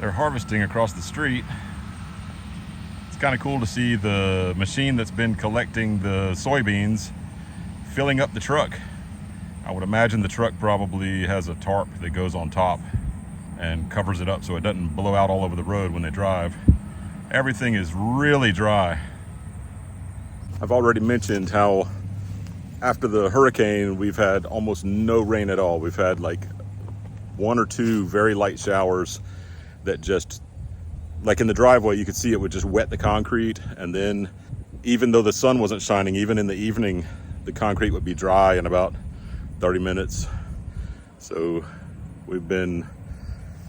they're harvesting across the street. It's kind of cool to see the machine that's been collecting the soybeans filling up the truck. I would imagine the truck probably has a tarp that goes on top and covers it up so it doesn't blow out all over the road when they drive. Everything is really dry. I've already mentioned how after the hurricane, we've had almost no rain at all. We've had like 1 or 2 very light showers that just, like in the driveway, you could see it would just wet the concrete. And then even though the sun wasn't shining, even in the evening, the concrete would be dry in about 30 minutes. So we've been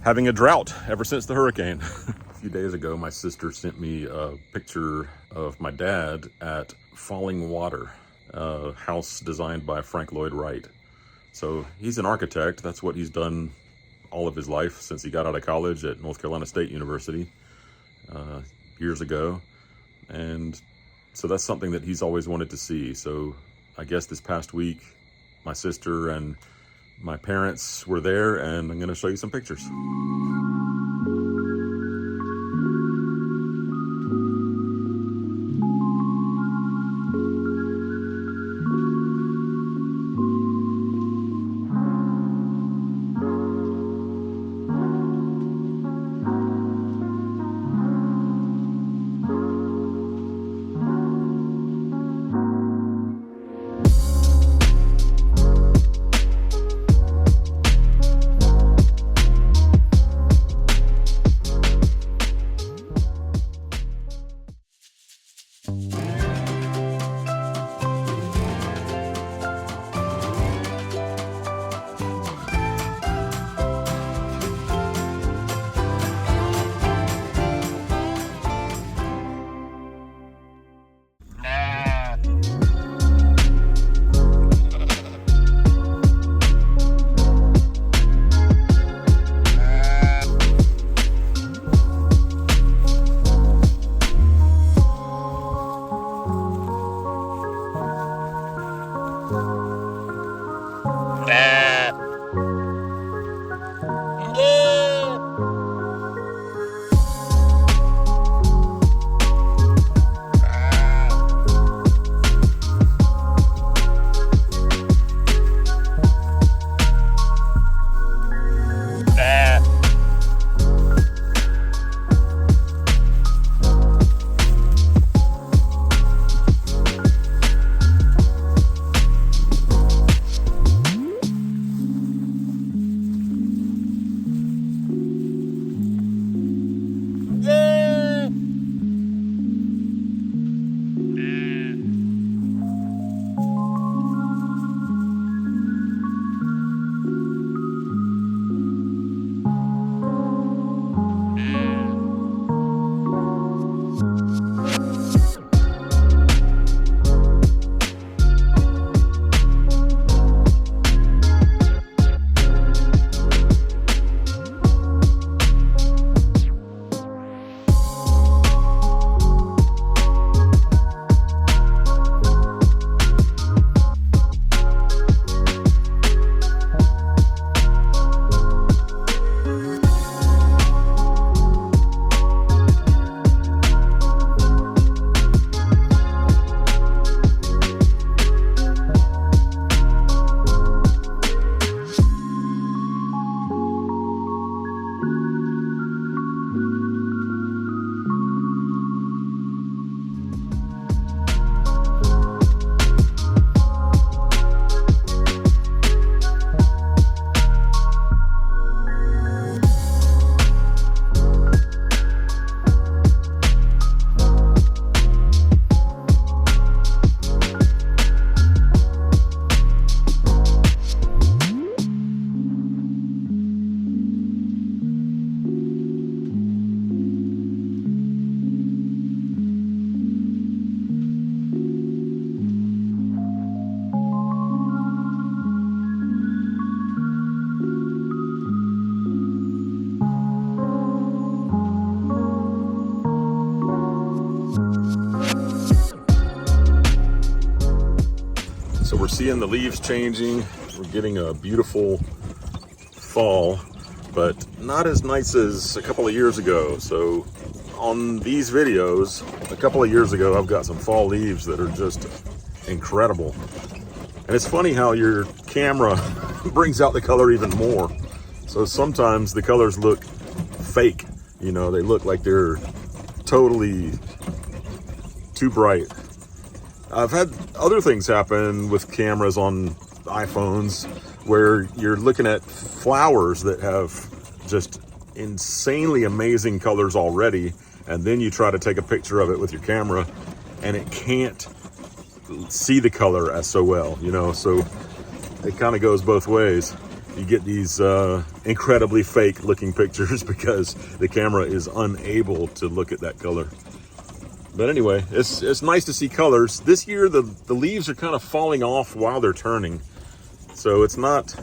having a drought ever since the hurricane. A few days ago, my sister sent me a picture of my dad at Fallingwater, a house designed by Frank Lloyd Wright. So he's an architect. That's what he's done all of his life since he got out of college at North Carolina State University years ago. And so that's something that he's always wanted to see. So I guess this past week, my sister and my parents were there, and I'm going to show you some pictures. So we're seeing the leaves changing. We're getting a beautiful fall. but not as nice as a couple of years ago. So on these videos, a couple of years ago, I've got some fall leaves that are just incredible. And it's funny how your camera brings out the color even more. So sometimes the colors look fake, you know, they look like they're totally too bright. I've had other things happen with cameras on iPhones where you're looking at flowers that have just insanely amazing colors already, and then you try to take a picture of it with your camera and it can't see the color as so well, you know. So it kind of goes both ways. You get these incredibly fake looking pictures because the camera is unable to look at that color. But anyway, it's nice to see colors. This year the leaves are kind of falling off while they're turning. So it's not,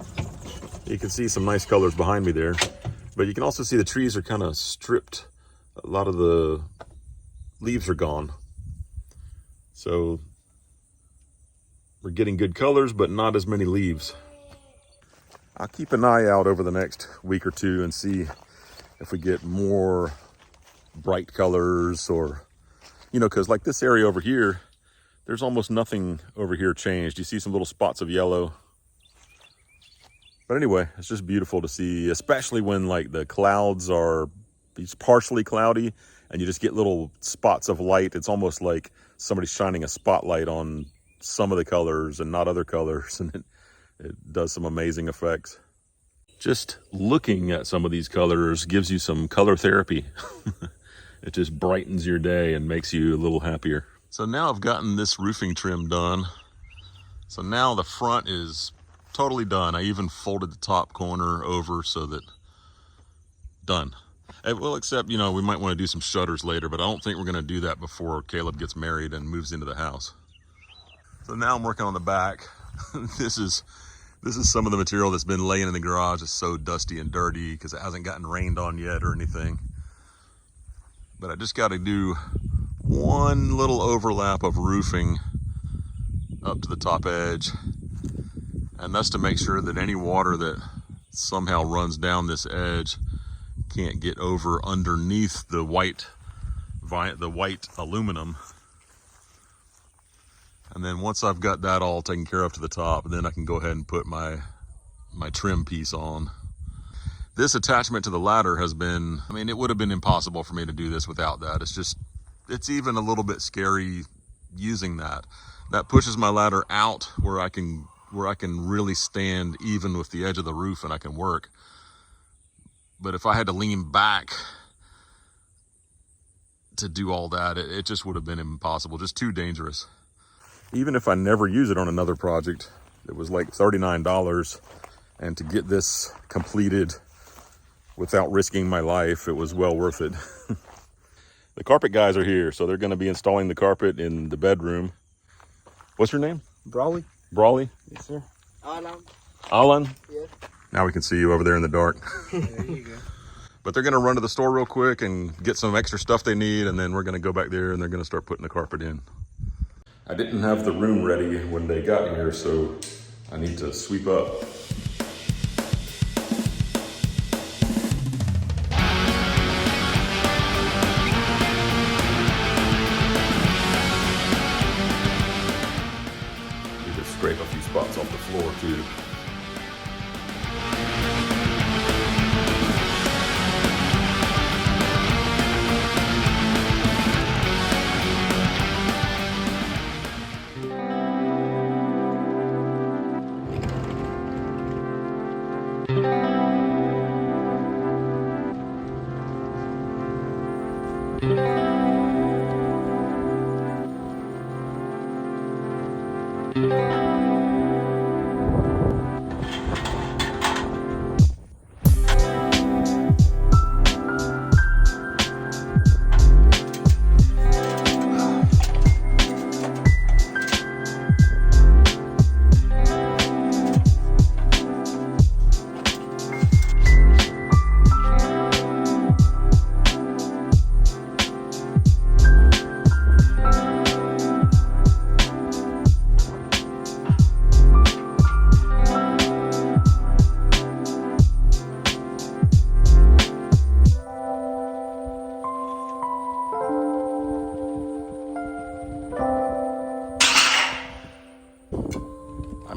you can see some nice colors behind me there. But you can also see the trees are kind of stripped. A lot of the leaves are gone. So we're getting good colors, but not as many leaves. I'll keep an eye out over the next week or two and see if we get more bright colors, or, you know, because like this area over here, there's almost nothing over here changed. You see some little spots of yellow. But anyway, it's just beautiful to see, especially when like the clouds are, it's partially cloudy and you just get little spots of light. It's almost like somebody's shining a spotlight on some of the colors and not other colors, and it does some amazing effects. Just looking at some of these colors gives you some color therapy. It just brightens your day and makes you a little happier. So now I've gotten this roofing trim done. So now the front is totally done. I even folded the top corner over so that, done. Well, except, you know, we might want to do some shutters later, but I don't think we're going to do that before Caleb gets married and moves into the house. So now I'm working on the back. This is some of the material that's been laying in the garage. It's so dusty and dirty because it hasn't gotten rained on yet or anything. But I just got to do one little overlap of roofing up to the top edge. And that's to make sure that any water that somehow runs down this edge can't get over underneath the white aluminum. And then once I've got that all taken care of to the top, then I can go ahead and put my trim piece on. This attachment to the ladder has been, I mean, it would have been impossible for me to do this without that. It's even a little bit scary using that. That pushes my ladder out where I can really stand even with the edge of the roof and I can work. But if I had to lean back to do all that, it just would have been impossible, just too dangerous. Even if I never use it on another project, it was like $39. And to get this completed without risking my life, it was well worth it. The carpet guys are here, so they're going to be installing the carpet in the bedroom. What's your name? Brawley. Brawley? Yes, sir. Alan. Alan? Yes. Now we can see you over there in the dark. There you go. But they're going to run to the store real quick and get some extra stuff they need, and then we're going to go back there and they're going to start putting the carpet in. I didn't have the room ready when they got here, so I need to sweep up. Need to scrape a few spots off the floor too.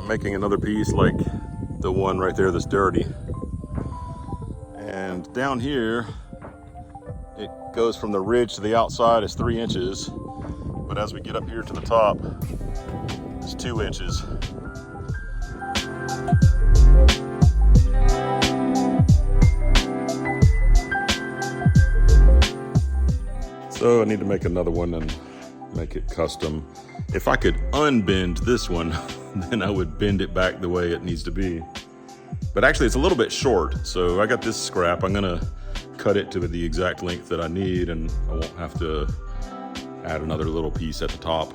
making another piece like the one right there that's dirty. And down here, it goes from the ridge to the outside is 3 inches. But as we get up here to the top, it's 2 inches. So I need to make another one and make it custom. If I could unbend this one, then I would bend it back the way it needs to be. But actually it's a little bit short, so I got this scrap. I'm gonna cut it to the exact length that I need, and I won't have to add another little piece at the top.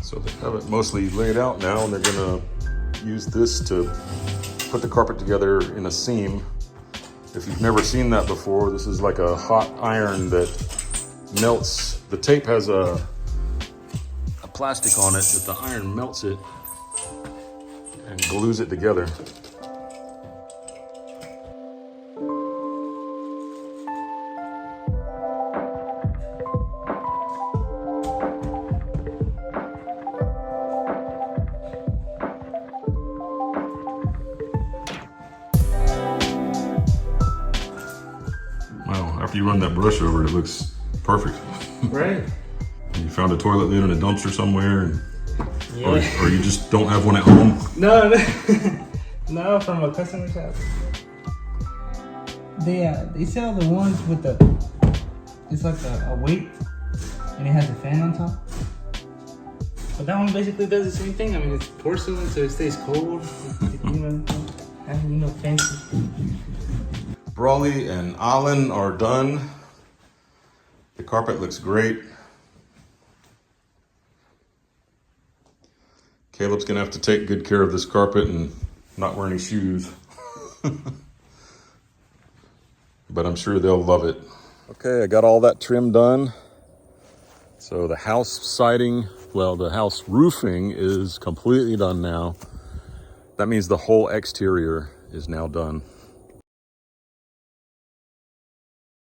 So they have it mostly laid out now, and they're gonna use this to put the carpet together in a seam. If you've never seen that before, this is like a hot iron that melts. The tape has a plastic on it that the iron melts it and glues it together. Wow, after you run that brush over it, it looks perfect. Right. You found a toilet lid in a dumpster somewhere, and, Yeah. or you just don't have one at home. No, no, from a customer shop. They sell the ones with the, it's like a weight, and it has a fan on top. But that one basically does the same thing. I mean, it's porcelain, so it stays cold. Fancy. Brawley and Alan are done. The carpet looks great. Caleb's gonna have to take good care of this carpet and not wear any shoes. But I'm sure they'll love it. Okay, I got all that trim done. So the house siding, well, the house roofing is completely done now. That means the whole exterior is now done.